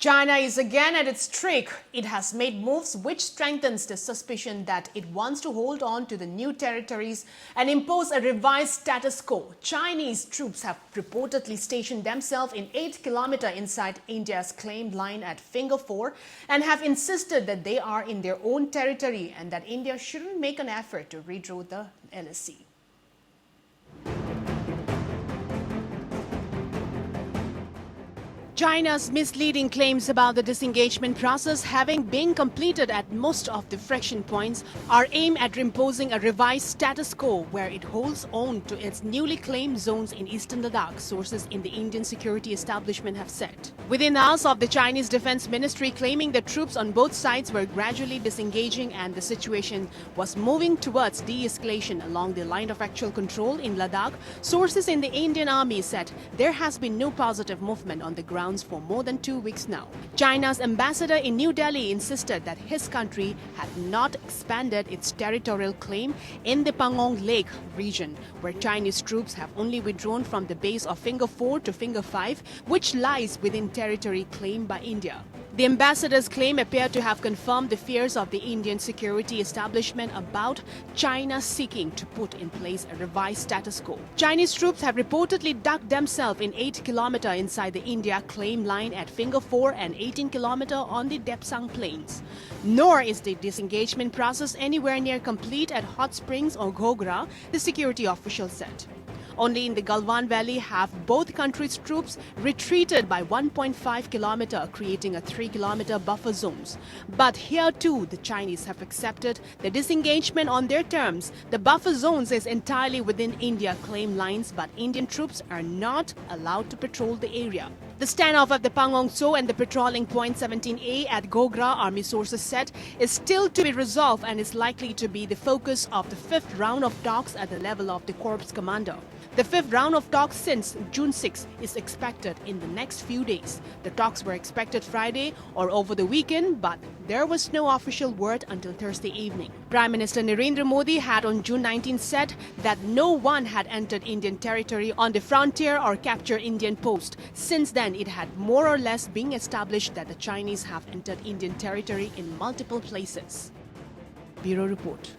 China is again at its trick. It has made moves which strengthens the suspicion that it wants to hold on to the new territories and impose a revised status quo. Chinese troops have reportedly stationed themselves in 8 kilometers inside India's claimed line at Finger Four and have insisted that they are in their own territory and that India shouldn't make an effort to redraw the LAC. China's misleading claims about the disengagement process having been completed at most of the friction points are aimed at imposing a revised status quo where it holds on to its newly claimed zones in eastern Ladakh, sources in the Indian security establishment have said. Within hours of the Chinese Defense Ministry claiming the troops on both sides were gradually disengaging and the situation was moving towards de-escalation along the line of actual control in Ladakh, sources in the Indian Army said there has been no positive movement on the ground for more than 2 weeks now. China's ambassador in New Delhi insisted that his country had not expanded its territorial claim in the Pangong Lake region, where Chinese troops have only withdrawn from the base of Finger Four to Finger Five, which lies within territory claimed by India. The ambassador's claim appeared to have confirmed the fears of the Indian security establishment about China seeking to put in place a revised status quo. Chinese troops have reportedly dug themselves in 8 kilometers inside the India claim line at Finger Four and 18 kilometers on the Depsang Plains. Nor is the disengagement process anywhere near complete at Hot Springs or Gogra, the security official said. Only in the Galwan Valley have both countries' troops retreated by 1.5 kilometers, creating a 3-kilometer buffer zones. But here too, the Chinese have accepted the disengagement on their terms. The buffer zones is entirely within India claim lines, but Indian troops are not allowed to patrol the area. The standoff at the Pangong Tso and the patrolling point 17A at Gogra, army sources said, is still to be resolved and is likely to be the focus of the 5th round of talks at the level of the corps commander. The 5th round of talks since June 6 is expected in the next few days. The talks were expected Friday or over the weekend, but there was no official word until Thursday evening. Prime Minister Narendra Modi had on June 19 said that no one had entered Indian territory on the frontier or captured Indian post. Since then, it had more or less been established that the Chinese have entered Indian territory in multiple places. Bureau Report.